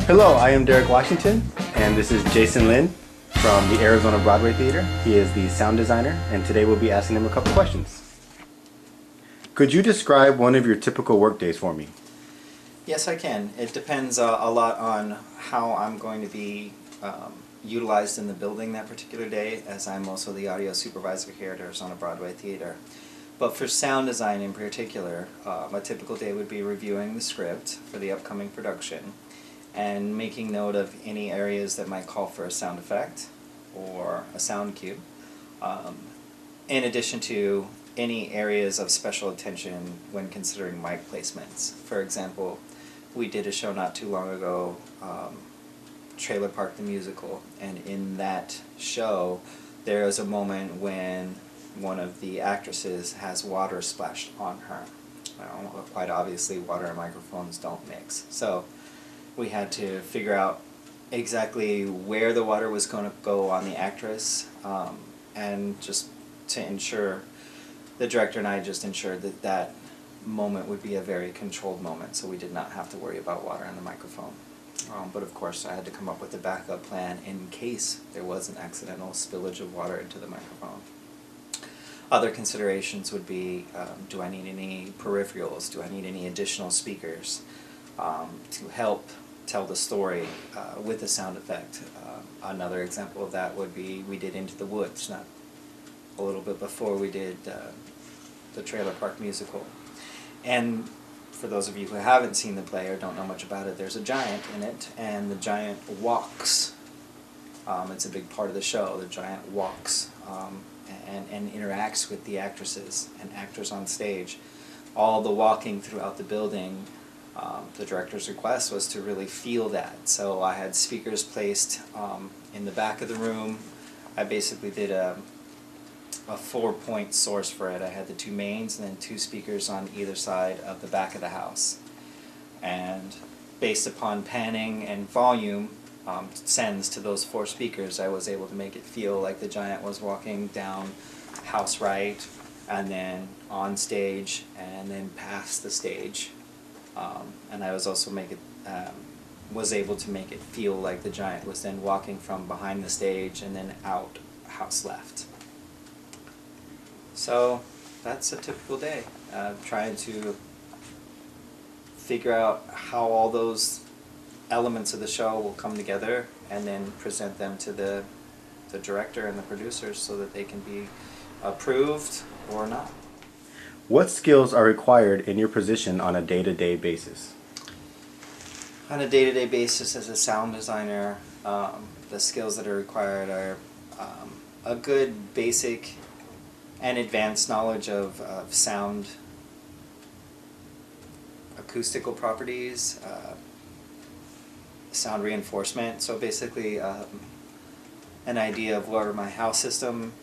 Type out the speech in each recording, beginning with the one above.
Hello, I am Derek Washington, and this is Jason Lynn from the Arizona Broadway Theater. He is the sound designer, and today we'll be asking him a couple questions. Could you describe one of your typical work days for me? Yes, I can. It depends a lot on how I'm going to be utilized in the building that particular day, as I'm also the audio supervisor here at Arizona Broadway Theater. But for sound design in particular, a typical day would be reviewing the script for the upcoming production and making note of any areas that might call for a sound effect or a sound cue, in addition to any areas of special attention when considering mic placements. For example, we did a show not too long ago, Trailer Park the Musical, and in that show there is a moment when one of the actresses has water splashed on her. Well, quite obviously water and microphones don't mix, so we had to figure out exactly where the water was going to go on the actress, and just to ensure, the director and I just ensured that that moment would be a very controlled moment, so we did not have to worry about water on the microphone. But of course I had to come up with a backup plan in case there was an accidental spillage of water into the microphone. Other considerations would be, do I need any peripherals? Do I need any additional speakers to help tell the story with a sound effect? Another example of that would be, we did Into the Woods, not a little bit before we did the Trailer Park Musical. And for those of you who haven't seen the play or don't know much about it, there's a giant in it, and the giant walks. It's a big part of the show. The giant walks and interacts with the actresses and actors on stage. All the walking throughout the building, the director's request was to really feel that. So I had speakers placed in the back of the room. I basically did a 4-point source for it. I had the two mains and then 2 speakers on either side of the back of the house. And based upon panning and volume sends to those 4 speakers, I was able to make it feel like the giant was walking down house right, and then on stage, and then past the stage. And I was also was able to make it feel like the giant was then walking from behind the stage and then out house left. So that's a typical day, trying to figure out how all those elements of the show will come together and then present them to the director and the producers so that they can be approved or not. What skills are required in your position on a day-to-day basis? On a day-to-day basis as a sound designer, the skills that are required are a good basic and advanced knowledge of sound acoustical properties, sound reinforcement. So basically an idea of where my house system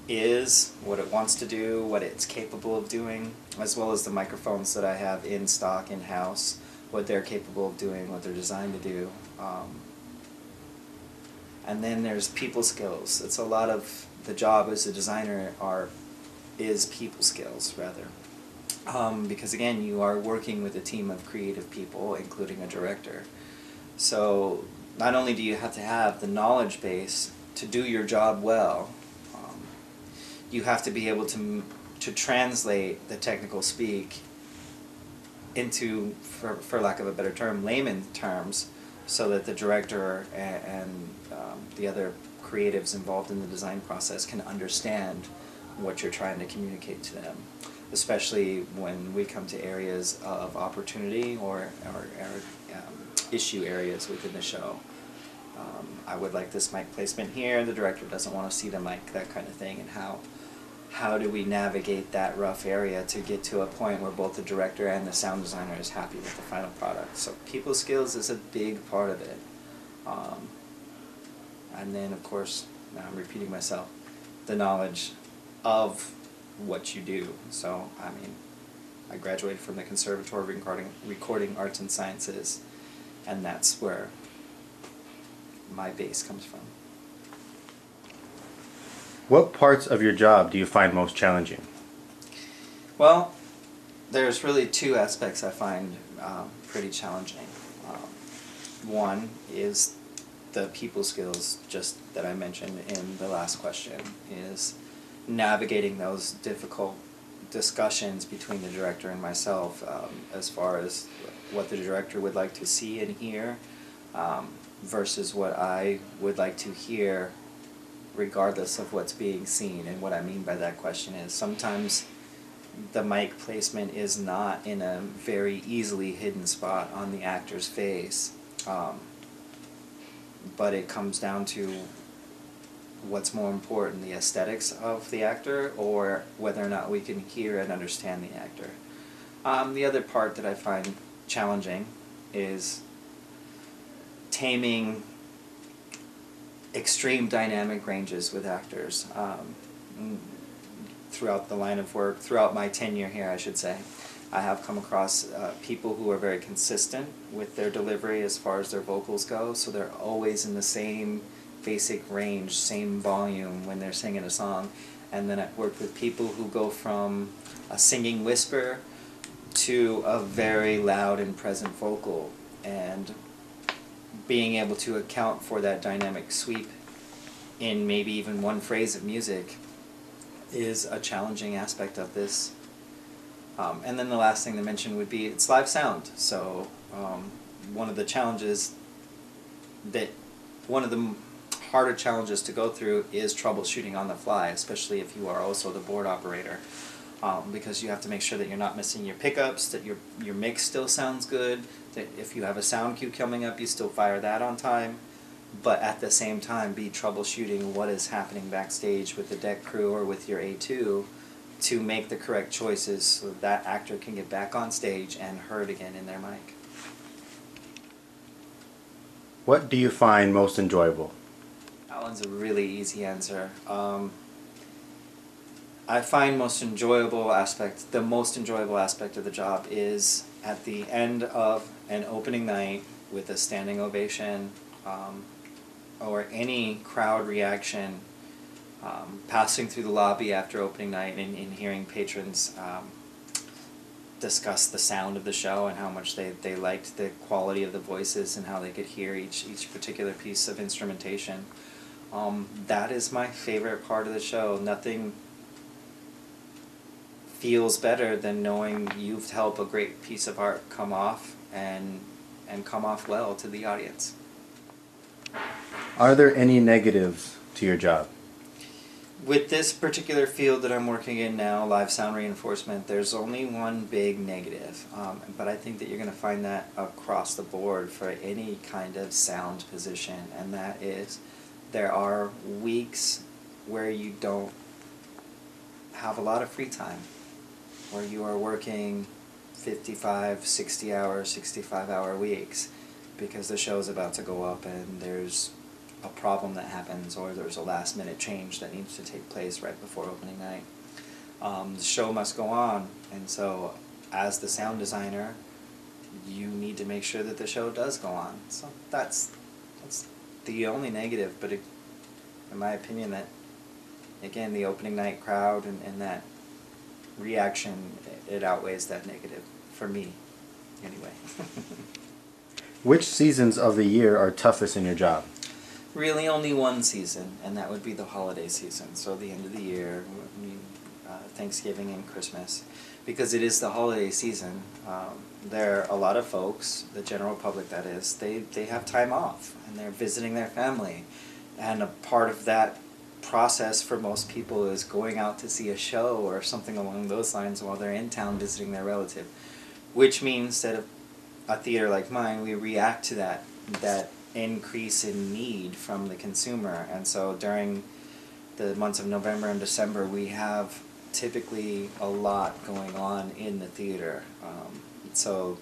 is, what it wants to do, what it's capable of doing, as well as the microphones that I have in stock in-house, what they're capable of doing, what they're designed to do. And then there's people skills. It's a lot of the job as a designer is people skills, rather. Because again, you are working with a team of creative people, including a director. So not only do you have to have the knowledge base to do your job well, you have to be able to translate the technical speak into, for lack of a better term, layman terms, so that the director and the other creatives involved in the design process can understand what you're trying to communicate to them, especially when we come to areas of opportunity or issue areas within the show. I would like this mic placement here, the director doesn't want to see the mic, that kind of thing, and how do we navigate that rough area to get to a point where both the director and the sound designer is happy with the final product. So people skills is a big part of it. And then of course, now I'm repeating myself, the knowledge of what you do. So I mean, I graduated from the Conservatory of Recording Arts and Sciences, and that's where my base comes from. What parts of your job do you find most challenging? Well, there's really 2 aspects I find pretty challenging. one is the people skills, just that I mentioned in the last question, is navigating those difficult discussions between the director and myself, as far as what the director would like to see and hear, versus what I would like to hear regardless of what's being seen. And what I mean by that question is sometimes the mic placement is not in a very easily hidden spot on the actor's face, but it comes down to what's more important, the aesthetics of the actor or whether or not we can hear and understand the actor. The other part that I find challenging is taming extreme dynamic ranges with actors. Throughout the line of work, throughout my tenure here, I should say, I have come across people who are very consistent with their delivery as far as their vocals go, so they're always in the same basic range, same volume when they're singing a song. And then I've worked with people who go from a singing whisper to a very loud and present vocal, and being able to account for that dynamic sweep in maybe even one phrase of music is a challenging aspect of this. And then the last thing to mention would be it's live sound. So one of the harder challenges to go through is troubleshooting on the fly, especially if you are also the board operator, because you have to make sure that you're not missing your pickups, that your mix still sounds good, that if you have a sound cue coming up, you still fire that on time, but at the same time be troubleshooting what is happening backstage with the deck crew or with your A2 to make the correct choices so that actor can get back on stage and heard again in their mic. What do you find most enjoyable? That one's a really easy answer. I find the most enjoyable aspect of the job is at the end of an opening night with a standing ovation, or any crowd reaction, passing through the lobby after opening night and hearing patrons discuss the sound of the show and how much they liked the quality of the voices and how they could hear each particular piece of instrumentation. That is my favorite part of the show. Nothing feels better than knowing you've helped a great piece of art come off and come off well to the audience. Are there any negatives to your job? With this particular field that I'm working in now, live sound reinforcement, there's only one big negative, but I think that you're going to find that across the board for any kind of sound position, and that is there are weeks where you don't have a lot of free time, where you are working 55, 60 hour, 65-hour weeks because the show's about to go up and there's a problem that happens or there's a last-minute change that needs to take place right before opening night. The show must go on, and so as the sound designer, you need to make sure that the show does go on. So that's the only negative, but in my opinion, that again, the opening night crowd and that reaction, it outweighs that negative, for me, anyway. Which seasons of the year are toughest in your job? Really only one season, and that would be the holiday season, so the end of the year, Thanksgiving and Christmas. Because it is the holiday season, there are a lot of folks, the general public that is, they have time off, and they're visiting their family. And a part of that process for most people is going out to see a show or something along those lines while they're in town visiting their relative. Which means that a theater like mine, we react to that increase in need from the consumer. And so during the months of November and December, we have typically a lot going on in the theater. So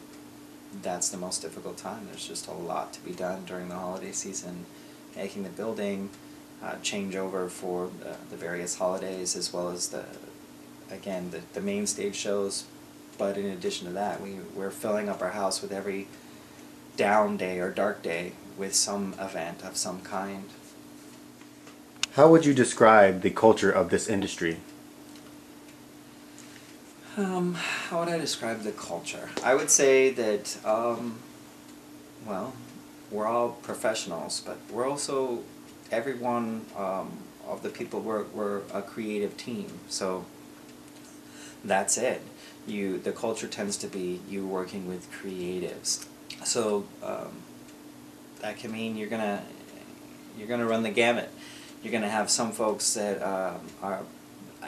that's the most difficult time. There's just a lot to be done during the holiday season, making the building change over for the various holidays, as well as the main stage shows. But in addition to that, we're filling up our house with every down day or dark day with some event of some kind. How would you describe the culture of this industry? How would I describe the culture? I would say that, well, we're all professionals, but we're also, every one of the people, we're a creative team. So that's it. The culture tends to be you working with creatives. So that can mean you're gonna run the gamut. You're gonna have some folks that are,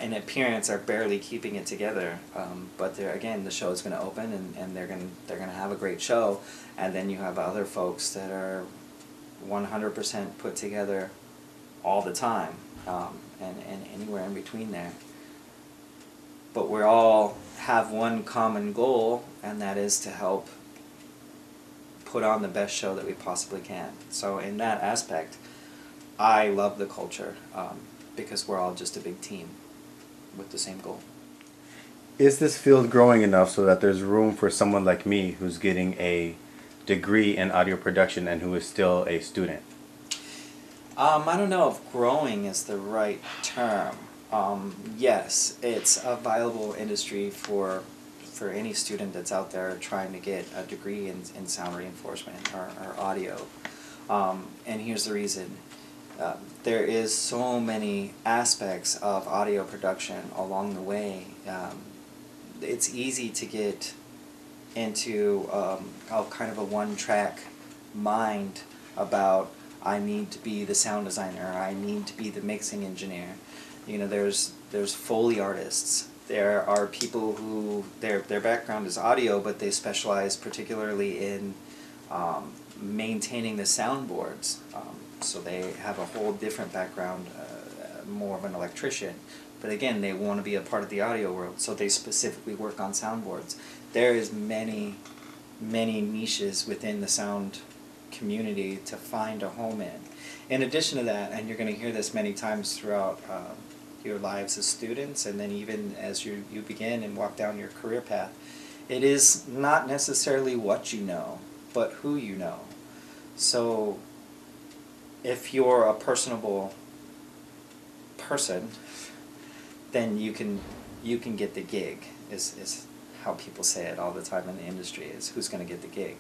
in appearance, are barely keeping it together, but again, the show is gonna open and they're gonna have a great show, and then you have other folks that are 100% put together all the time, and anywhere in between there. But we all have one common goal, and that is to help put on the best show that we possibly can. So in that aspect, I love the culture, because we're all just a big team with the same goal. Is this field growing enough so that there's room for someone like me who's getting a degree in audio production and who is still a student? I don't know if growing is the right term. Yes, it's a viable industry for any student that's out there trying to get a degree in sound reinforcement or audio. And here's the reason. There is so many aspects of audio production along the way. It's easy to get into kind of a one-track mind about, I need to be the sound designer, I need to be the mixing engineer. You know, there's Foley artists. There are people who their background is audio, but they specialize particularly in maintaining the soundboards. So they have a whole different background, more of an electrician. But again, they want to be a part of the audio world, so they specifically work on soundboards. There is many niches within the sound community to find a home in. In addition to that, and you're going to hear this many times throughout your lives as students, and then even as you begin and walk down your career path, it is not necessarily what you know, but who you know. So if you're a personable person, then you can get the gig, is how people say it all the time in the industry, is who's going to get the gig.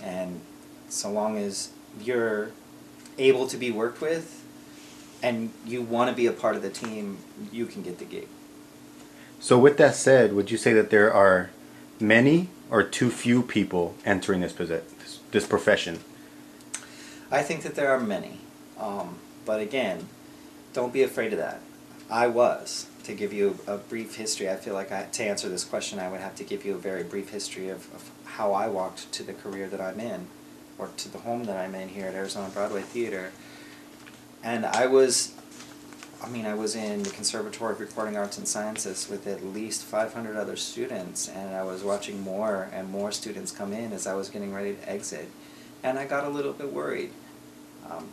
And so long as you're able to be worked with and you want to be a part of the team, you can get the gig. So with that said, would you say that there are many or too few people entering this profession? I think that there are many. But again, don't be afraid of that. To give you a brief history, I feel like to answer this question, I would have to give you a very brief history of how I walked to the career that I'm in, or to the home that I'm in here at Arizona Broadway Theater. And I was in the Conservatory of Recording Arts and Sciences with at least 500 other students, and I was watching more and more students come in as I was getting ready to exit. And I got a little bit worried.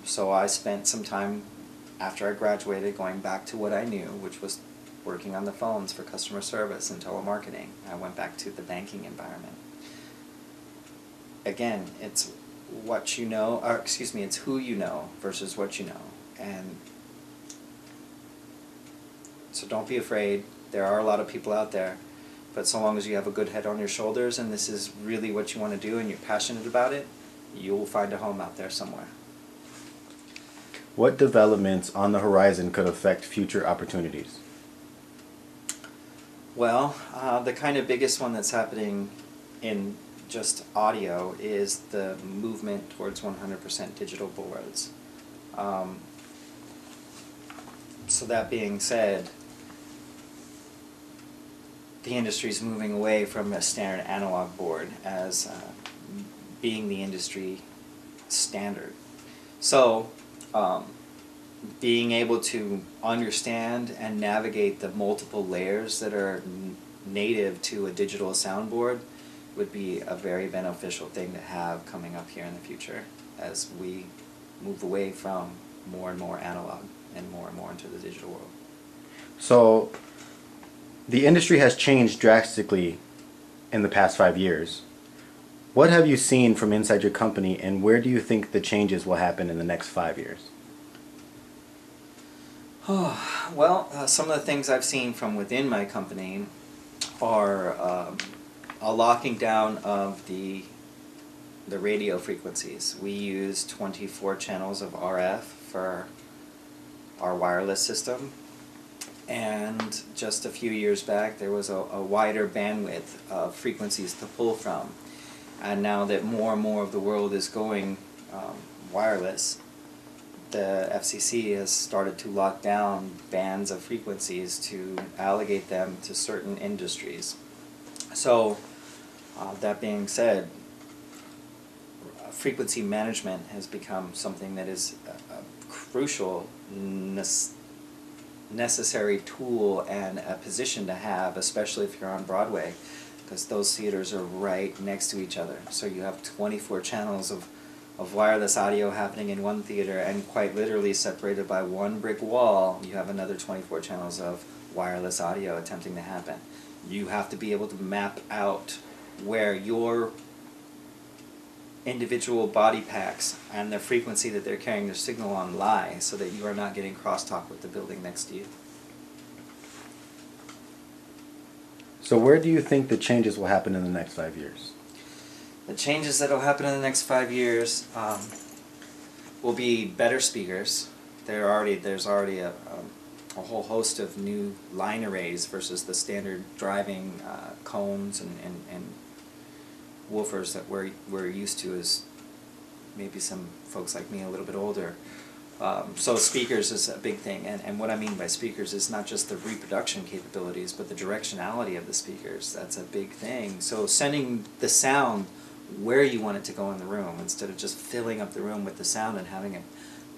So I spent some time after I graduated going back to what I knew, which was working on the phones for customer service and telemarketing. I went back to the banking environment. Again, it's what you know, or excuse me, it's who you know versus what you know. And so don't be afraid. There are a lot of people out there, but so long as you have a good head on your shoulders and this is really what you want to do and you're passionate about it, you'll find a home out there somewhere. What developments on the horizon could affect future opportunities? Well, the kind of biggest one that's happening in just audio is the movement towards 100% digital boards. So that being said, the industry is moving away from a standard analog board as being the industry standard. So being able to understand and navigate the multiple layers that are native to a digital soundboard would be a very beneficial thing to have coming up here in the future as we move away from more and more analog and more into the digital world. So the industry has changed drastically in the past 5 years. What have you seen from inside your company, and where do you think the changes will happen in the next 5 years? Well, some of the things I've seen from within my company are a locking down of the the radio frequencies. We use 24 channels of RF for our wireless system, and just a few years back there was a wider bandwidth of frequencies to pull from. And now that more and more of the world is going wireless, the FCC has started to lock down bands of frequencies to allocate them to certain industries. So, that being said, frequency management has become something that is a crucial, necessary tool and a position to have, especially if you're on Broadway, because those theaters are right next to each other. So you have 24 channels of wireless audio happening in one theater, and quite literally separated by one brick wall, you have another 24 channels of wireless audio attempting to happen. You have to be able to map out where your individual body packs and the frequency that they're carrying their signal on lie, so that you are not getting crosstalk with the building next to you. So where do you think the changes will happen in the next 5 years? The changes that will happen in the next 5 years will be better speakers. There's already a whole host of new line arrays versus the standard driving cones and woofers that we're used to as maybe some folks like me a little bit older. So speakers is a big thing, and what I mean by speakers is not just the reproduction capabilities, but the directionality of the speakers. That's a big thing. So sending the sound where you want it to go in the room, instead of just filling up the room with the sound and having it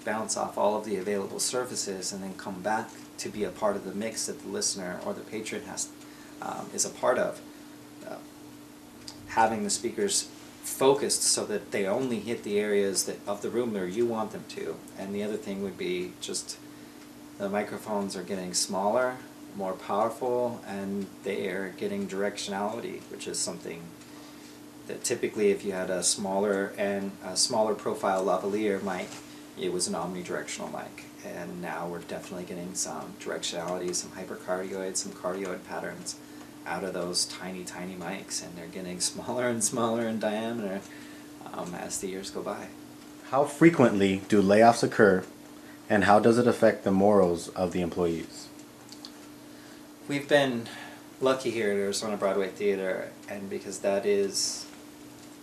bounce off all of the available surfaces and then come back to be a part of the mix that the listener or the patron is a part of. Having the speakers focused so that they only hit the areas of the room where you want them to. And the other thing would be just the microphones are getting smaller, more powerful, and they are getting directionality, which is something that typically if you had a smaller profile lavalier mic, it was an omnidirectional mic. And now we're definitely getting some directionality, some hypercardioid, some cardioid patterns out of those tiny mics, and they're getting smaller and smaller in diameter as the years go by. How frequently do layoffs occur, and how does it affect the morals of the employees? We've been lucky here at Arizona Broadway Theater, and because that is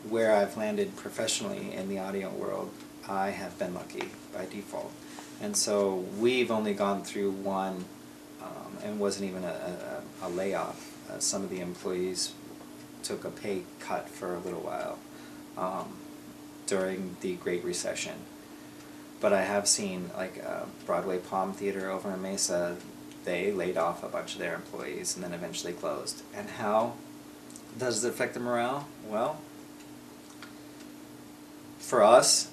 where I've landed professionally in the audio world, I have been lucky by default. And so we've only gone through one, and wasn't even a layoff. Some of the employees took a pay cut for a little while during the Great Recession. But I have seen, like Broadway Palm Theater over in Mesa, they laid off a bunch of their employees and then eventually closed. And how does it affect the morale? Well, for us,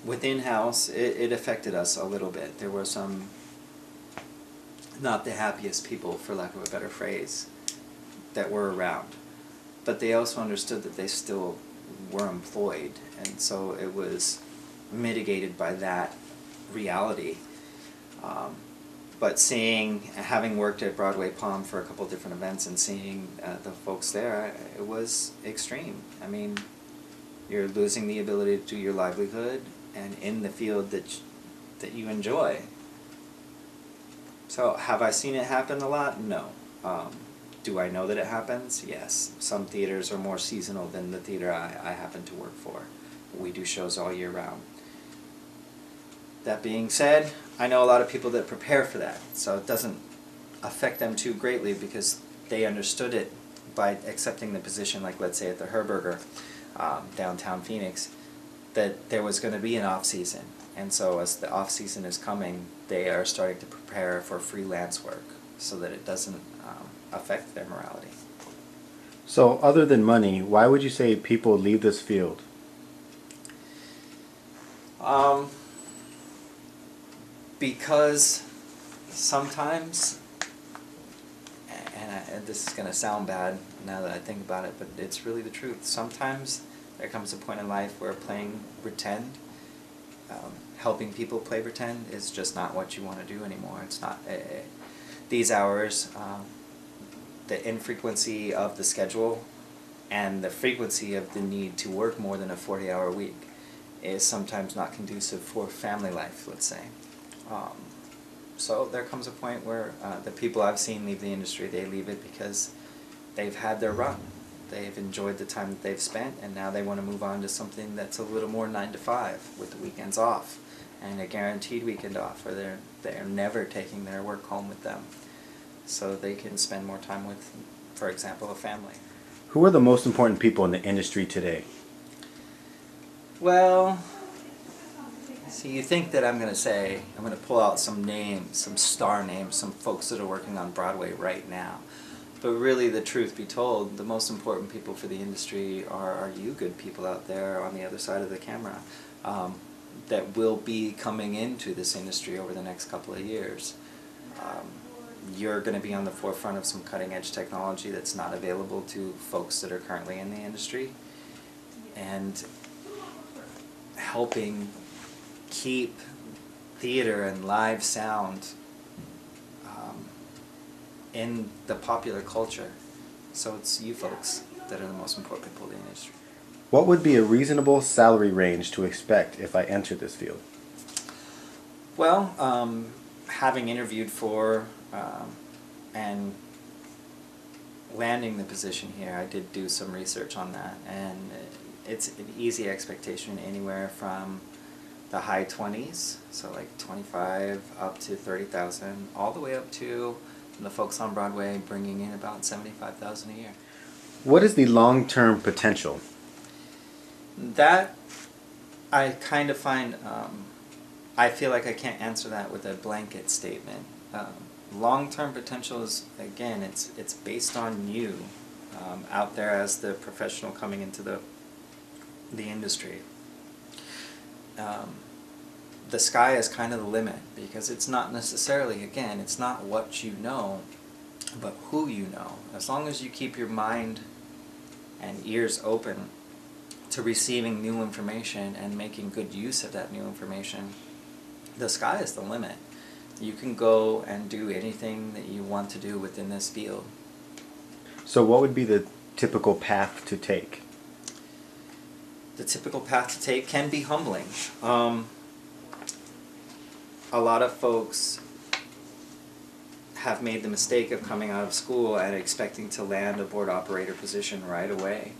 within house, it affected us a little bit. There were some not the happiest people, for lack of a better phrase, that were around. But they also understood that they still were employed, and so it was mitigated by that reality. But having worked at Broadway Palm for a couple different events and seeing the folks there, it was extreme. I mean, you're losing the ability to do your livelihood and in the field that you enjoy. So have I seen it happen a lot? No. Do I know that it happens? Yes. Some theaters are more seasonal than the theater I happen to work for. We do shows all year round. That being said, I know a lot of people that prepare for that, so it doesn't affect them too greatly because they understood it by accepting the position, like let's say at the Herberger, downtown Phoenix, that there was going to be an off-season. And so as the off-season is coming, they are starting to prepare for freelance work so that it doesn't affect their morality. So other than money, why would you say people leave this field? Because sometimes, and this is going to sound bad now that I think about it, but it's really the truth. Sometimes there comes a point in life where playing pretend, helping people play pretend is just not what you want to do anymore. It's not, these hours, the infrequency of the schedule and the frequency of the need to work more than a 40-hour week is sometimes not conducive for family life, let's say. So there comes a point where the people I've seen leave the industry, they leave it because they've had their run. They've enjoyed the time that they've spent, and now they want to move on to something that's a little more 9 to 5 with the weekends off and a guaranteed weekend off, or they're never taking their work home with them, so they can spend more time with, for example, a family. Who are the most important people in the industry today? Well, so you think that I'm going to pull out some names, some star names, some folks that are working on Broadway right now. But really, the truth be told, the most important people for the industry are you good people out there on the other side of the camera that will be coming into this industry over the next couple of years. You're going to be on the forefront of some cutting-edge technology that's not available to folks that are currently in the industry, and helping keep theater and live sound in the popular culture. So it's you folks that are the most important people in the industry. What would be a reasonable salary range to expect if I entered this field? Well, having interviewed for and landing the position here, I did do some research on that, and it's an easy expectation anywhere from the high 20s, so like 25 up to 30,000, all the way up to the folks on Broadway bringing in about 75,000 a year. What is the long-term potential? That I kind of find, I feel like I can't answer that with a blanket statement. Long-term potential is, again, it's based on you out there as the professional coming into the industry. The sky is kind of the limit, because it's not necessarily, again, it's not what you know, but who you know. As long as you keep your mind and ears open to receiving new information and making good use of that new information, the sky is the limit. You can go and do anything that you want to do within this field. So what would be the typical path to take? The typical path to take can be humbling. A lot of folks have made the mistake of coming out of school and expecting to land a board operator position right away.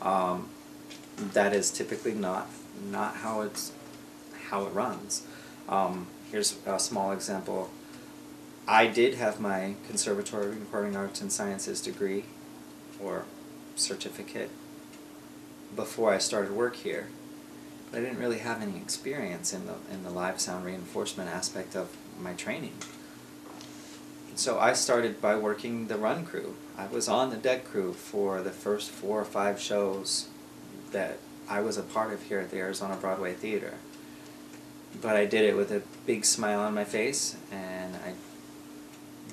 That is typically not how it runs. Here's a small example. I did have my Conservatory of Recording Arts and Sciences degree or certificate before I started work here. I didn't really have any experience in the live sound reinforcement aspect of my training. So I started by working the run crew. I was on the deck crew for the first 4 or 5 shows that I was a part of here at the Arizona Broadway Theater. But I did it with a big smile on my face, and I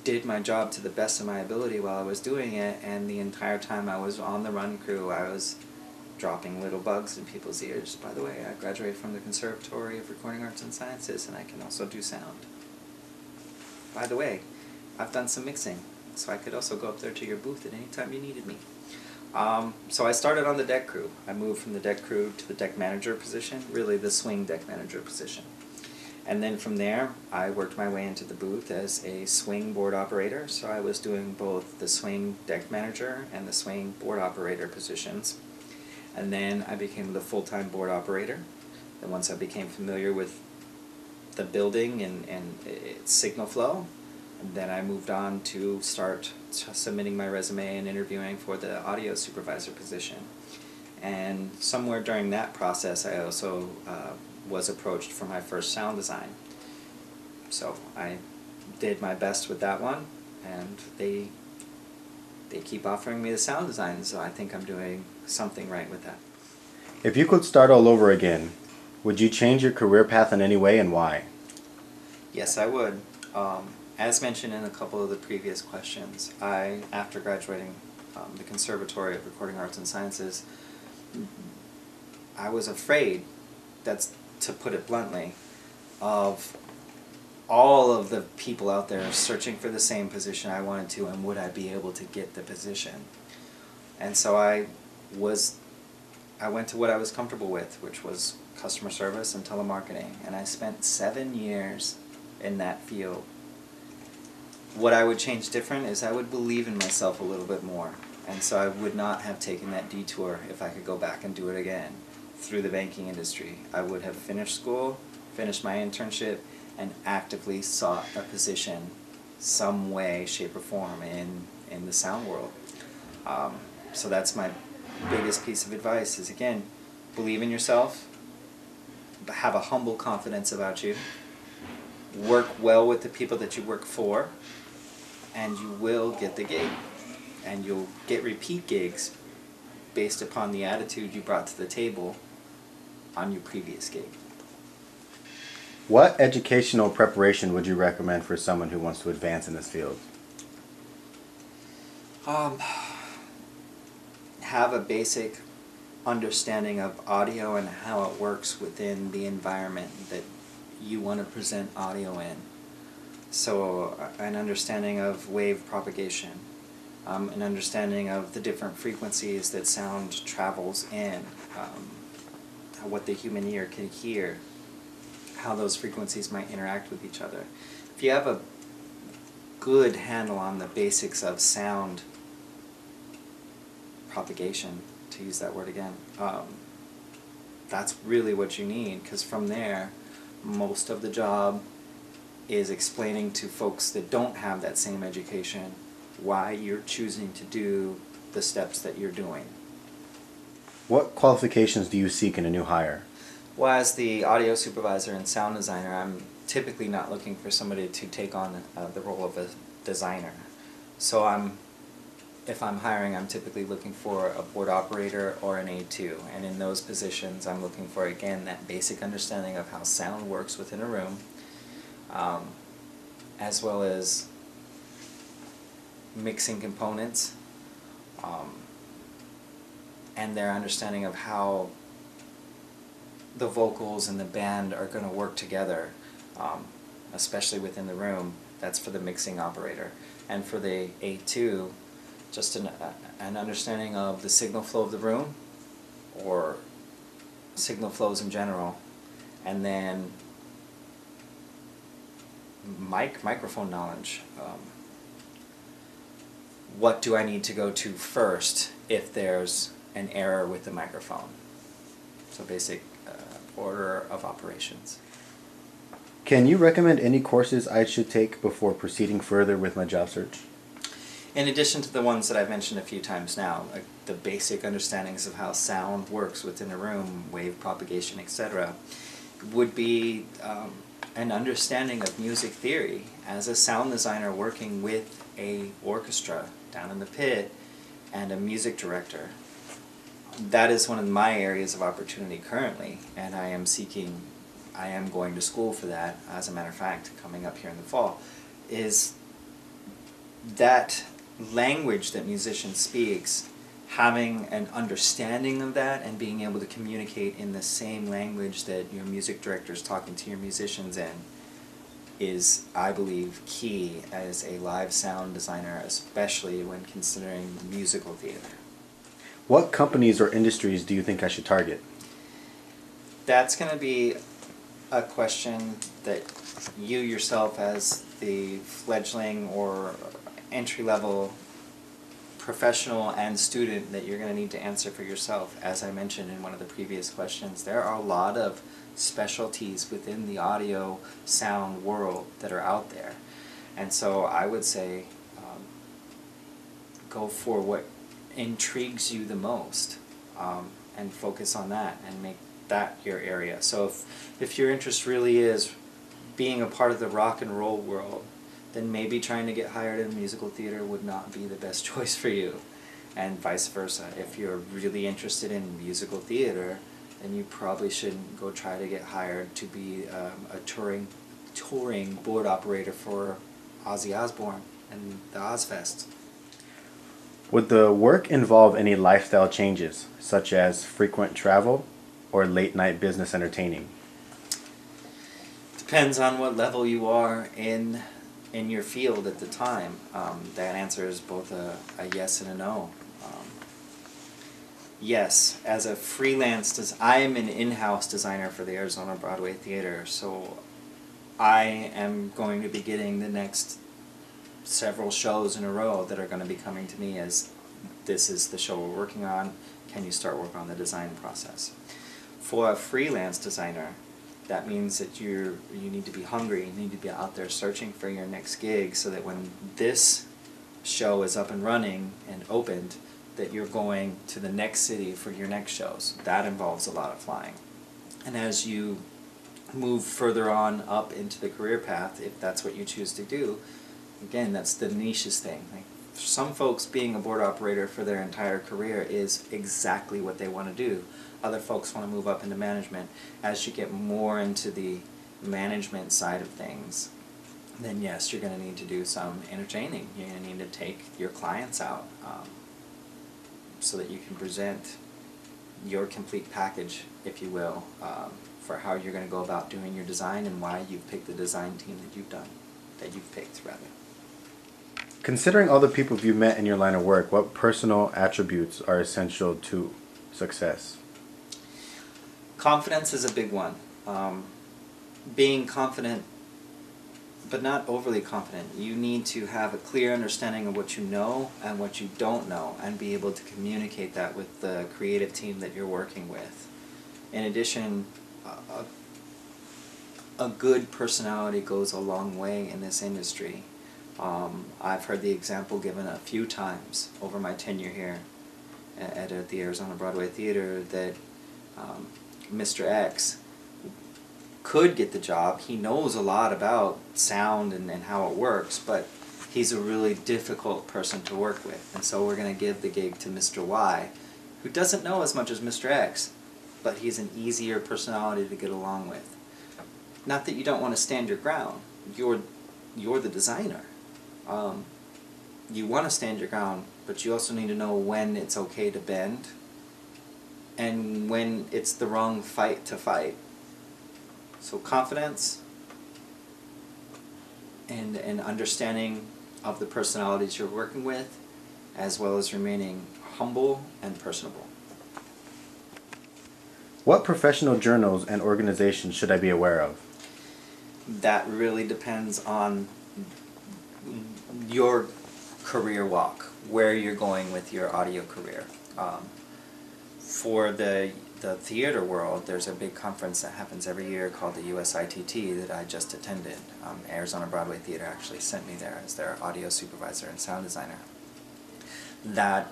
did my job to the best of my ability while I was doing it, and the entire time I was on the run crew, I was dropping little bugs in people's ears. By the way, I graduated from the Conservatory of Recording Arts and Sciences, and I can also do sound. By the way, I've done some mixing, so I could also go up there to your booth at any time you needed me. So I started on the deck crew. I moved from the deck crew to the deck manager position, really the swing deck manager position. And then from there, I worked my way into the booth as a swing board operator, so I was doing both the swing deck manager and the swing board operator positions. And then I became the full-time board operator. And once I became familiar with the building and its signal flow, and then I moved on to start submitting my resume and interviewing for the audio supervisor position. And somewhere during that process, I also was approached for my first sound design. So I did my best with that one, and they keep offering me the sound design, so I think I'm doing something right with that. If you could start all over again, would you change your career path in any way, and why? Yes, I would. As mentioned in a couple of the previous questions, after graduating the Conservatory of Recording Arts and Sciences, I was afraid, that's to put it bluntly, of all of the people out there searching for the same position I wanted to, and would I be able to get the position. And so I was I went to what I was comfortable with, which was customer service and telemarketing, and I spent 7 years in that field. What I would change different is I would believe in myself a little bit more, and so I would not have taken that detour if I could go back and do it again through the banking industry. I would have finished school, finished my internship, and actively sought a position some way, shape, or form in the sound world. So that's my biggest piece of advice is, again, believe in yourself, have a humble confidence about you, work well with the people that you work for, and you will get the gig. And you'll get repeat gigs based upon the attitude you brought to the table on your previous gig. What educational preparation would you recommend for someone who wants to advance in this field? Have a basic understanding of audio and how it works within the environment that you want to present audio in. So an understanding of wave propagation, an understanding of the different frequencies that sound travels in, what the human ear can hear, how those frequencies might interact with each other. If you have a good handle on the basics of sound propagation, to use that word again, that's really what you need, because from there, most of the job is explaining to folks that don't have that same education why you're choosing to do the steps that you're doing. What qualifications do you seek in a new hire? Well, as the audio supervisor and sound designer, I'm typically not looking for somebody to take on the role of a designer. So if I'm hiring, I'm typically looking for a board operator or an A2. And in those positions, I'm looking for, again, that basic understanding of how sound works within a room, as well as mixing components, and their understanding of how the vocals and the band are going to work together, especially within the room. That's for the mixing operator. And for the A2, just an understanding of the signal flow of the room, or signal flows in general, and then microphone knowledge. What do I need to go to first if there's an error with the microphone? So basic order of operations. Can you recommend any courses I should take before proceeding further with my job search? In addition to the ones that I've mentioned a few times now, like the basic understandings of how sound works within a room, wave propagation, etc., would be an understanding of music theory. As a sound designer working with a orchestra down in the pit and a music director, that is one of my areas of opportunity currently, and I am going to school for that, as a matter of fact, coming up here in the fall, is that language that musician speaks, having an understanding of that and being able to communicate in the same language that your music director is talking to your musicians in is, I believe, key as a live sound designer, especially when considering musical theater. What companies or industries do you think I should target? That's going to be a question that you yourself, as the fledgling or entry-level professional and student, that you're going to need to answer for yourself. As I mentioned in one of the previous questions, there are a lot of specialties within the audio sound world that are out there. And so I would say go for what intrigues you the most, and focus on that and make that your area. So if your interest really is being a part of the rock and roll world, then maybe trying to get hired in musical theater would not be the best choice for you, and vice versa. If you're really interested in musical theater, then you probably shouldn't go try to get hired to be a touring board operator for Ozzy Osbourne and the Ozfest. Would the work involve any lifestyle changes, such as frequent travel or late night business entertaining? Depends on what level you are in your field at the time. That answer is both a yes and a no. Yes, as a freelance, I am an in-house designer for the Arizona Broadway Theater, so I am going to be getting the next several shows in a row that are going to be coming to me as this is the show we're working on, can you start work on the design process. For a freelance designer, that means that you need to be hungry, you need to be out there searching for your next gig so that when this show is up and running and opened, that you're going to the next city for your next shows. That involves a lot of flying. And as you move further on up into the career path, if that's what you choose to do, again, that's the niches thing. Like, for some folks, being a board operator for their entire career is exactly what they want to do. Other folks want to move up into management. As you get more into the management side of things, then yes, you're going to need to do some entertaining. You're going to need to take your clients out so that you can present your complete package, if you will, for how you're going to go about doing your design and why you've picked the design team that you've picked, rather. Considering all the people you've met in your line of work, what personal attributes are essential to success? Confidence is a big one. Being confident, but not overly confident. You need to have a clear understanding of what you know and what you don't know and be able to communicate that with the creative team that you're working with. In addition, a good personality goes a long way in this industry. I've heard the example given a few times over my tenure here at the Arizona Broadway Theater that Mr. X could get the job. He knows a lot about sound and how it works, but he's a really difficult person to work with. And so we're going to give the gig to Mr. Y, who doesn't know as much as Mr. X, but he's an easier personality to get along with. Not that you don't want to stand your ground. You're the designer. You want to stand your ground, but you also need to know when it's okay to bend and when it's the wrong fight to fight. So confidence and an understanding of the personalities you're working with, as well as remaining humble and personable. What professional journals and organizations should I be aware of? That really depends on your career walk, where you're going with your audio career. For the theater world, there's a big conference that happens every year called the USITT that I just attended. Arizona Broadway Theater actually sent me there as their audio supervisor and sound designer. That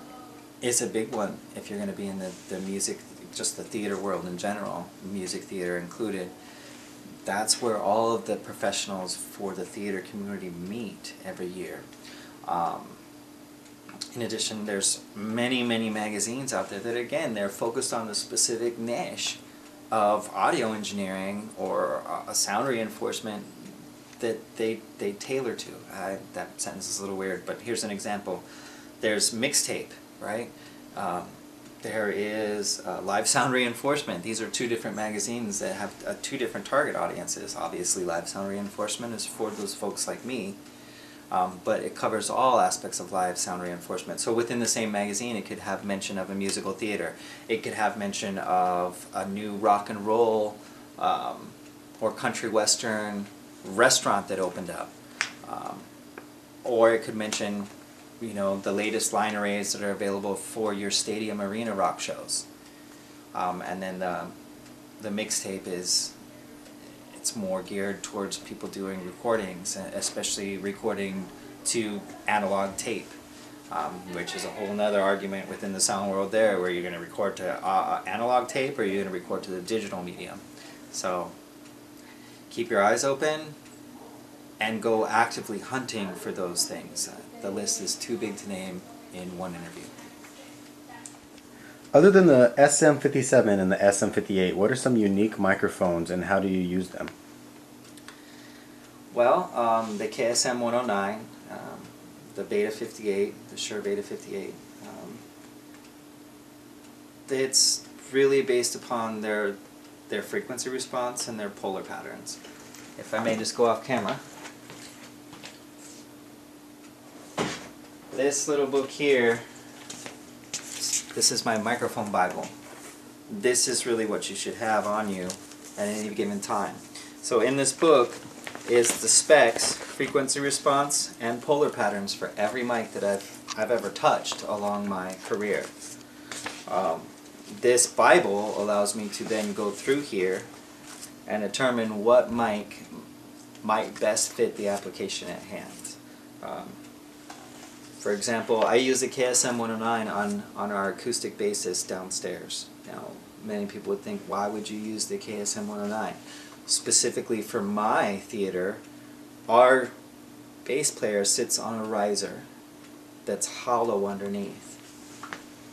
is a big one if you're going to be in the music, just the theater world in general, music theater included. That's where all of the professionals for the theater community meet every year. In addition, there's many magazines out there that, again, they're focused on the specific niche of audio engineering or sound reinforcement that they tailor to. That sentence is a little weird, but here's an example. There's mixtape, right? There is live sound reinforcement. These are two different magazines that have two different target audiences. Obviously, live sound reinforcement is for those folks like me, but it covers all aspects of live sound reinforcement. So within the same magazine, it could have mention of a musical theater. It could have mention of a new rock and roll or country western restaurant that opened up. Or it could mention, you know, the latest line arrays that are available for your stadium arena rock shows. And then the mixtape it's more geared towards people doing recordings, especially recording to analog tape, which is a whole nother argument within the sound world there, where you're going to record to analog tape or you're going to record to the digital medium. So keep your eyes open and go actively hunting for those things. The list is too big to name in one interview. Other than the SM57 and the SM58, what are some unique microphones and how do you use them? Well, the KSM 109, the Beta 58, the Shure Beta 58, it's really based upon their frequency response and their polar patterns. If I may just go off camera. This little book here This is my microphone Bible. This is really what you should have on you at any given time. So in this book is the specs, frequency response, and polar patterns for every mic that I've ever touched along my career. This Bible allows me to then go through here and determine what mic might best fit the application at hand. For example, I use the KSM 109 on our acoustic bassist downstairs. Now, many people would think, why would you use the KSM 109? Specifically for my theater, our bass player sits on a riser that's hollow underneath.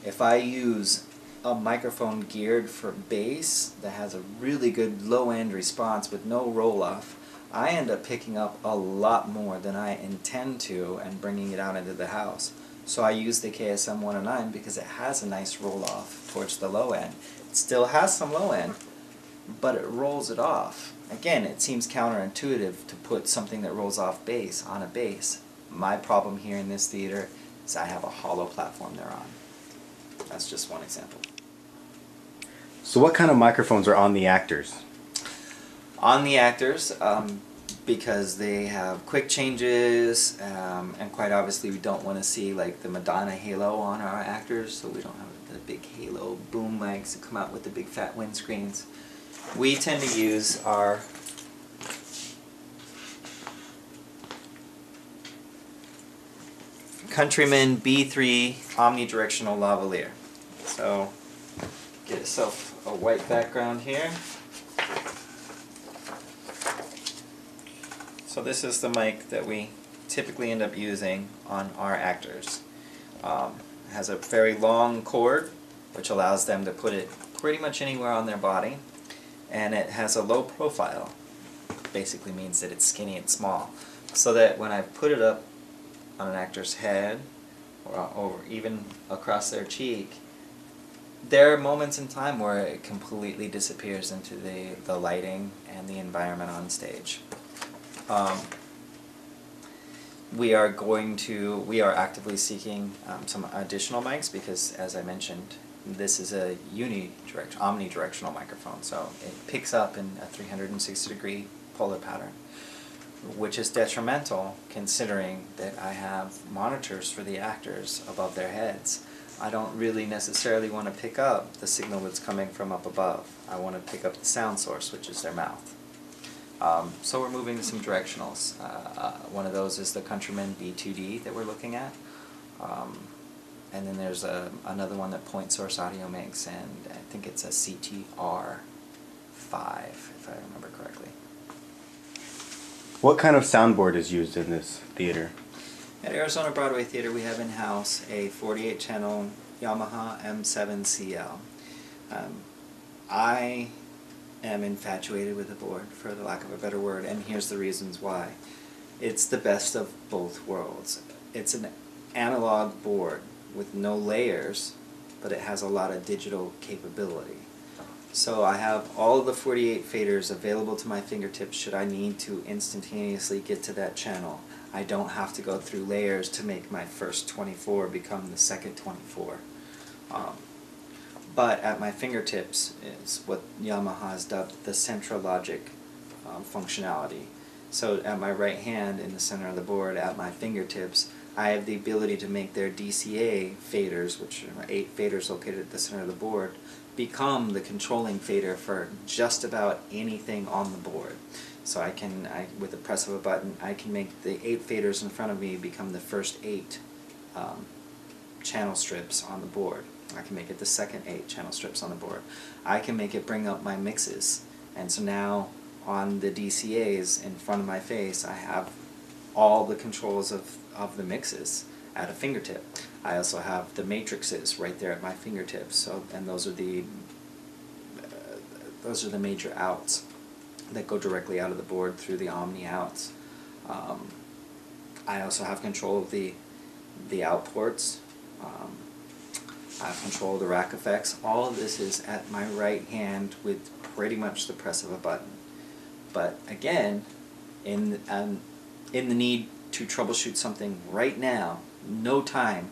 If I use a microphone geared for bass that has a really good low-end response with no roll-off, I end up picking up a lot more than I intend to and bringing it out into the house. So I use the KSM 109 because it has a nice roll-off towards the low end. It still has some low end, but it rolls it off. Again, it seems counterintuitive to put something that rolls off bass on a bass. My problem here in this theater is I have a hollow platform they're on. That's just one example. So what kind of microphones are on the actors? On the actors, because they have quick changes, and quite obviously we don't want to see like the Madonna halo on our actors, so we don't have the big halo boom mics that come out with the big fat windscreens. We tend to use our Countryman B3 omnidirectional lavalier. So get yourself a white background here. So this is the mic that we typically end up using on our actors. It has a very long cord, which allows them to put it pretty much anywhere on their body, and it has a low profile. Basically means that it's skinny and small, so that when I put it up on an actor's head or even across their cheek, there are moments in time where it completely disappears into the lighting and the environment on stage. We are actively seeking some additional mics because, as I mentioned, this is a omnidirectional microphone, so it picks up in a 360-degree polar pattern, which is detrimental considering that I have monitors for the actors above their heads. I don't really necessarily want to pick up the signal that's coming from up above. I want to pick up the sound source, which is their mouth. So we're moving to some directionals. One of those is the Countryman B2D that we're looking at. And then there's another one that Point Source Audio makes, and I think it's a CTR5, if I remember correctly. What kind of soundboard is used in this theater? At Arizona Broadway Theater, we have in-house a 48-channel Yamaha M7CL. I am infatuated with the board, for the lack of a better word, and here's the reasons why. It's the best of both worlds. It's an analog board with no layers, but it has a lot of digital capability. So I have all of the 48 faders available to my fingertips should I need to instantaneously get to that channel. I don't have to go through layers to make my first 24 become the second 24. But at my fingertips is what Yamaha has dubbed the Centralogic functionality. So at my right hand in the center of the board, at my fingertips, I have the ability to make their DCA faders, which are 8 faders located at the center of the board, become the controlling fader for just about anything on the board. So with the press of a button, I can make the 8 faders in front of me become the first 8 channel strips on the board. I can make it the second 8 channel strips on the board. I can make it bring up my mixes. And so now on the DCAs in front of my face, I have all the controls of the mixes at a fingertip. I also have the matrices right there at my fingertips. So, and those are the major outs that go directly out of the board through the Omni outs. I also have control of the out ports. I have control of the rack effects. All of this is at my right hand with pretty much the press of a button. But again, in the need to troubleshoot something right now, no time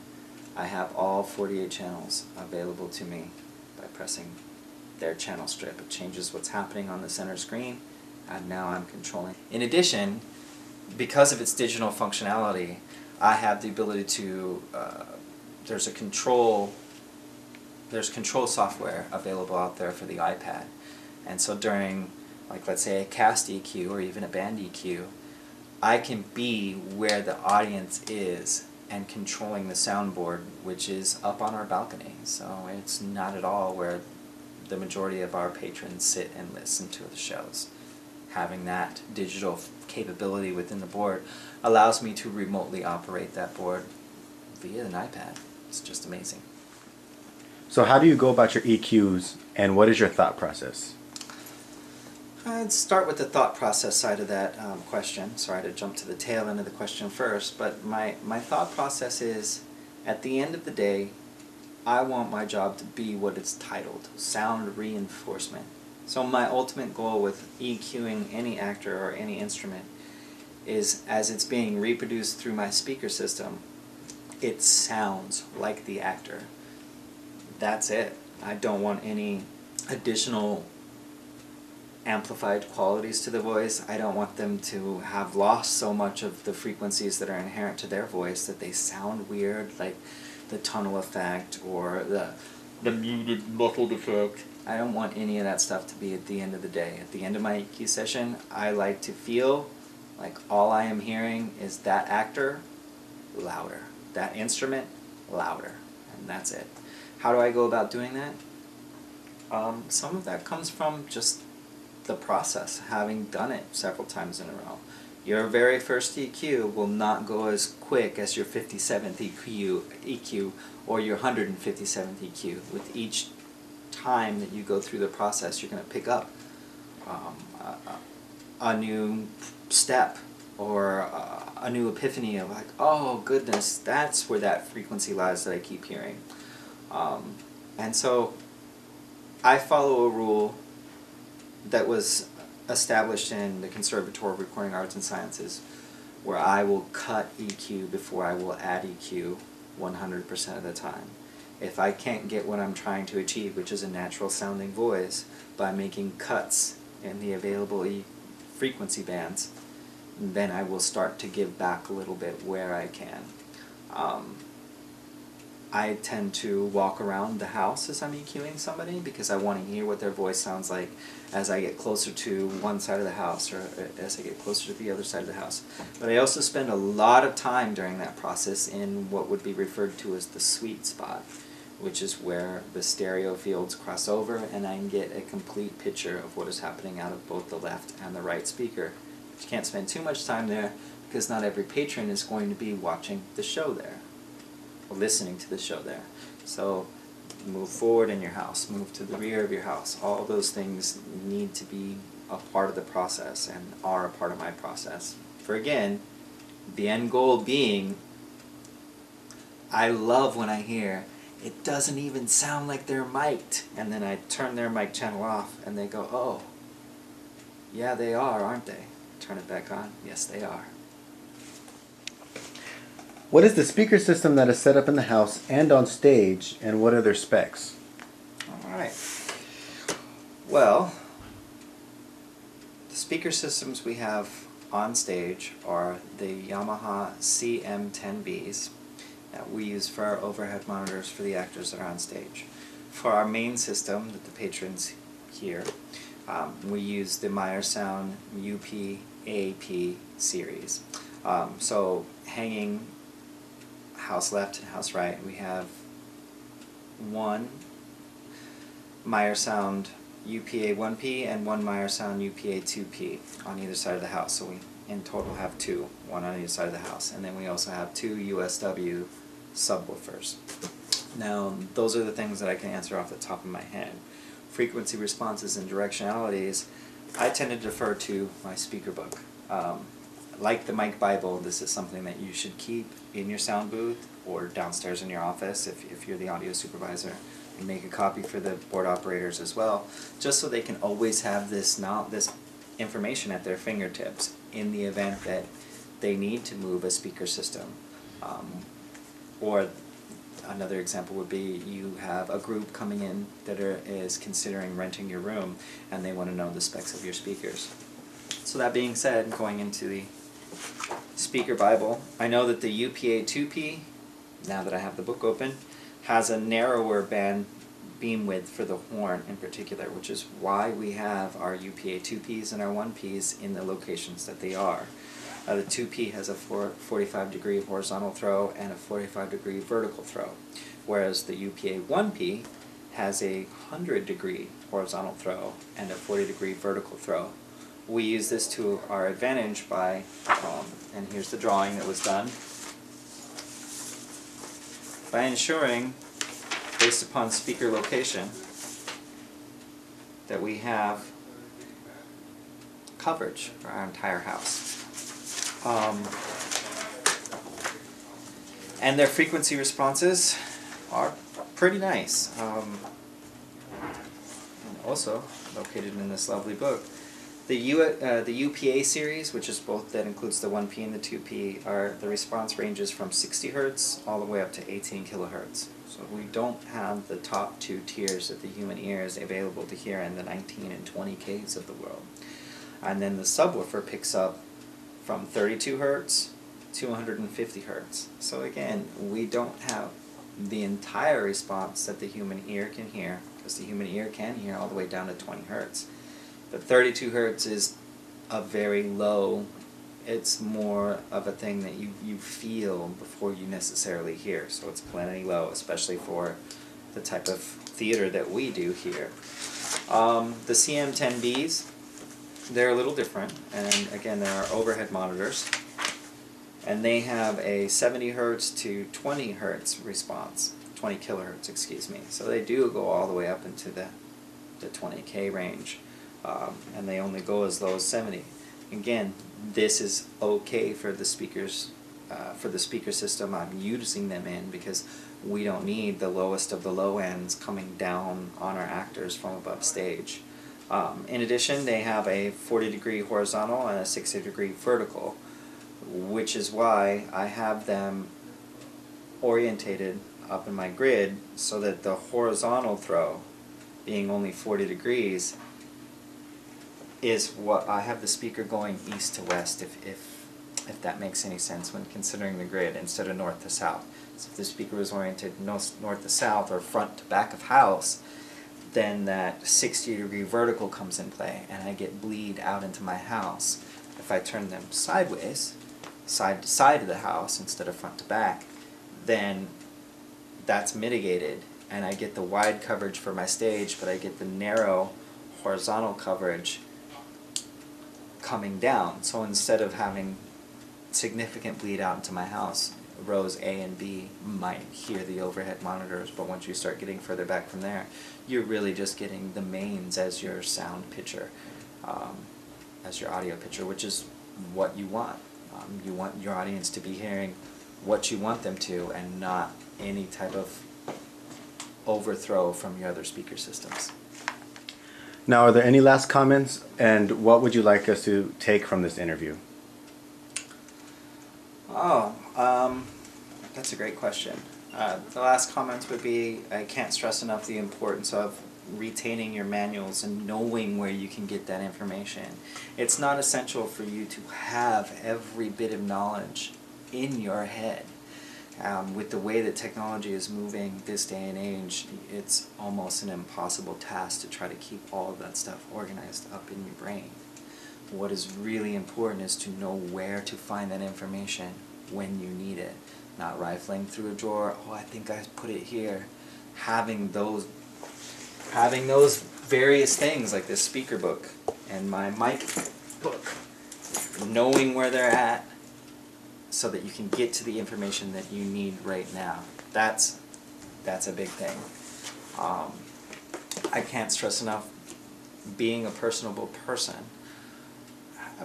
I have all 48 channels available to me by pressing their channel strip. It changes what's happening on the center screen, and now I'm controlling. In addition, because of its digital functionality, I have the ability to, there's control software available out there for the iPad. And so during, like, let's say a cast EQ or even a band EQ, I can be where the audience is and controlling the soundboard, which is up on our balcony. So it's not at all where the majority of our patrons sit and listen to the shows. Having that digital capability within the board allows me to remotely operate that board via an iPad. It's just amazing. So how do you go about your EQs, and what is your thought process? I'd start with the thought process side of that question. Sorry to jump to the tail end of the question first, but my thought process is, at the end of the day, I want my job to be what it's titled, sound reinforcement. So my ultimate goal with EQing any actor or any instrument is, as it's being reproduced through my speaker system, it sounds like the actor. That's it. I don't want any additional amplified qualities to the voice. I don't want them to have lost so much of the frequencies that are inherent to their voice that they sound weird, like the tunnel effect or the muted muffled effect. I don't want any of that stuff to be at the end of the day. At the end of my EQ session, I like to feel like all I am hearing is that actor louder, that instrument louder, and that's it. How do I go about doing that? Some of that comes from just the process, having done it several times in a row. Your very first EQ will not go as quick as your 57th EQ or your 157th EQ. With each time that you go through the process, you're going to pick up a new step or a new epiphany of like, oh goodness, that's where that frequency lies that I keep hearing. And so I follow a rule that was established in the Conservatory of Recording Arts and Sciences, where I will cut EQ before I will add EQ 100% of the time. If I can't get what I'm trying to achieve, which is a natural sounding voice, by making cuts in the available frequency bands, then I will start to give back a little bit where I can. I tend to walk around the house as I'm EQing somebody because I want to hear what their voice sounds like as I get closer to one side of the house or as I get closer to the other side of the house. But I also spend a lot of time during that process in what would be referred to as the sweet spot, which is where the stereo fields cross over and I can get a complete picture of what is happening out of both the left and the right speaker. But you can't spend too much time there because not every patron is going to be watching the show there, listening to the show there. So move forward in your house, move to the rear of your house. All those things need to be a part of the process and are a part of my process. For again, the end goal being, I love when I hear, it doesn't even sound like they're mic'd. And then I turn their mic channel off and they go, oh, yeah they are, aren't they? Turn it back on, yes they are. What is the speaker system that is set up in the house and on stage, and what are their specs? Alright. Well, the speaker systems we have on stage are the Yamaha CM10Bs that we use for our overhead monitors for the actors that are on stage. For our main system that the patrons hear, we use the Meyer Sound UP-AAP series. So hanging house left and house right, we have one Meyer Sound UPA-1P and one Meyer Sound UPA-2P on either side of the house. So we in total have two, one on either side of the house. And then we also have two USW subwoofers. Now, those are the things that I can answer off the top of my head. Frequency responses and directionalities, I tend to defer to my speaker book. Like the Mic Bible, this is something that you should keep in your sound booth or downstairs in your office if you're the audio supervisor, and make a copy for the board operators as well, just so they can always have this information at their fingertips in the event that they need to move a speaker system, or Another example would be you have a group coming in that is considering renting your room, and they want to know the specs of your speakers. So that being said, going into the speaker Bible, I know that the UPA 2P, now that I have the book open, has a narrower band beam width for the horn in particular, which is why we have our UPA 2Ps and our 1Ps in the locations that they are. The 2P has a 45-degree horizontal throw and a 45-degree vertical throw, whereas the UPA 1P has a 100-degree horizontal throw and a 40-degree vertical throw. We use this to our advantage by, and here's the drawing that was done, by ensuring, based upon speaker location, that we have coverage for our entire house. And their frequency responses are pretty nice. And also located in this lovely book. The UPA series, which is both, that includes the 1P and the 2P, the response ranges from 60 Hertz all the way up to 18 kilohertz. So we don't have the top two tiers that the human ear is available to hear in the 19 and 20 Ks of the world. And then the subwoofer picks up from 32 Hertz to 150 Hertz. So again, we don't have the entire response that the human ear can hear, because the human ear can hear all the way down to 20 Hertz. But 32 Hertz is a very low, it's more of a thing that you feel before you necessarily hear. So it's plenty low, especially for the type of theater that we do here. The CM10Bs, they're a little different, and again, there are overhead monitors, and they have a 70 Hertz to 20 Hertz response, 20 kilohertz, excuse me. So they do go all the way up into the 20K range, and they only go as low as 70. Again, this is okay for the speakers, for the speaker system I'm using them in, because we don't need the lowest of the low ends coming down on our actors from above stage. In addition, they have a 40-degree horizontal and a 60-degree vertical, which is why I have them orientated up in my grid so that the horizontal throw, being only 40 degrees, is what I have the speaker going east to west, if that makes any sense when considering the grid, instead of north to south. So if the speaker was oriented north to south or front to back of house, then that 60-degree vertical comes in play, and I get bleed out into my house. If I turn them sideways, side to side of the house instead of front to back, then that's mitigated, and I get the wide coverage for my stage, but I get the narrow horizontal coverage coming down. So instead of having significant bleed out into my house, rows A and B might hear the overhead monitors, but once you start getting further back from there, you're really just getting the mains as your sound pitcher, as your audio pitcher, which is what you want. You want your audience to be hearing what you want them to, and not any type of overthrow from your other speaker systems. Now, are there any last comments, and what would you like us to take from this interview? That's a great question. The last comments would be, I can't stress enough the importance of retaining your manuals and knowing where you can get that information. It's not essential for you to have every bit of knowledge in your head. With the way that technology is moving this day and age, it's almost an impossible task to try to keep all of that stuff organized up in your brain. What is really important is to know where to find that information when you need it. Not rifling through a drawer, oh, I think I put it here. Having those various things like this speaker book and my mic book, knowing where they're at so that you can get to the information that you need right now. That's a big thing. I can't stress enough being a personable person,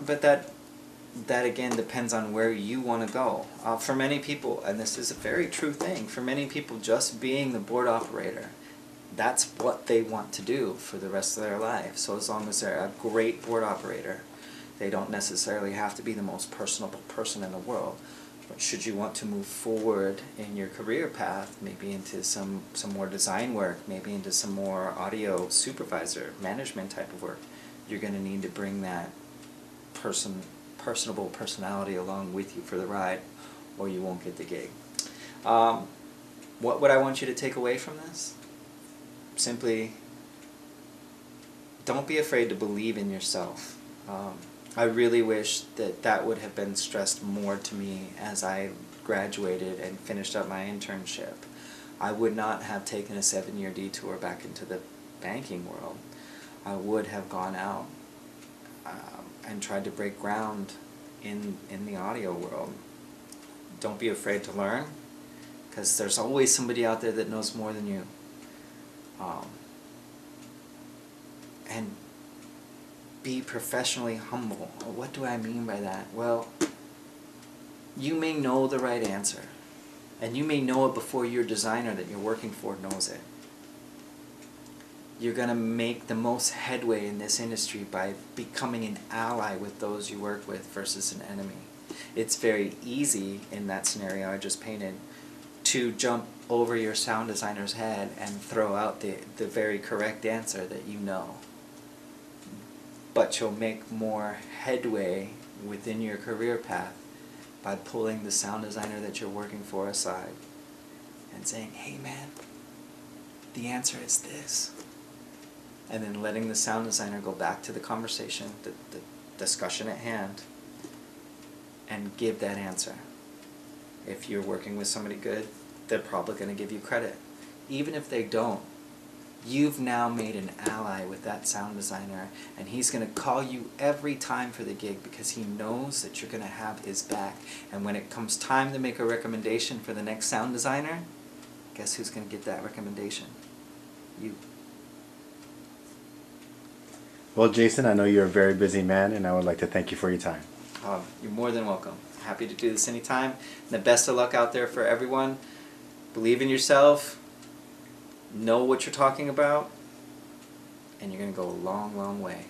but that again depends on where you want to go. For many people, and this is a very true thing, for many people just being the board operator, that's what they want to do for the rest of their life. So as long as they're a great board operator, they don't necessarily have to be the most personable person in the world. should you want to move forward in your career path, maybe into some more design work, maybe into some more audio supervisor, management type of work, you're going to need to bring that personable personality along with you for the ride, or you won't get the gig. What would I want you to take away from this? Simply, don't be afraid to believe in yourself. I really wish that would have been stressed more to me as I graduated and finished up my internship. I would not have taken a 7-year detour back into the banking world. I would have gone out and tried to break ground in the audio world. Don't be afraid to learn, because there's always somebody out there that knows more than you. And be professionally humble. What do I mean by that? Well, you may know the right answer, and you may know it before your designer that you're working for knows it. You're going to make the most headway in this industry by becoming an ally with those you work with versus an enemy. It's very easy in that scenario I just painted to jump over your sound designer's head and throw out the very correct answer that you know. But you'll make more headway within your career path by pulling the sound designer that you're working for aside and saying, hey man, the answer is this. And then letting the sound designer go back to the conversation, the discussion at hand, and give that answer. If you're working with somebody good, they're probably going to give you credit. Even if they don't, you've now made an ally with that sound designer, and he's going to call you every time for the gig because he knows that you're going to have his back. And when it comes time to make a recommendation for the next sound designer, guess who's going to get that recommendation? You. Well, Jason, I know you're a very busy man, and I would like to thank you for your time. You're more than welcome. Happy to do this anytime. And the best of luck out there for everyone. Believe in yourself. Know what you're talking about. And you're going to go a long, long way.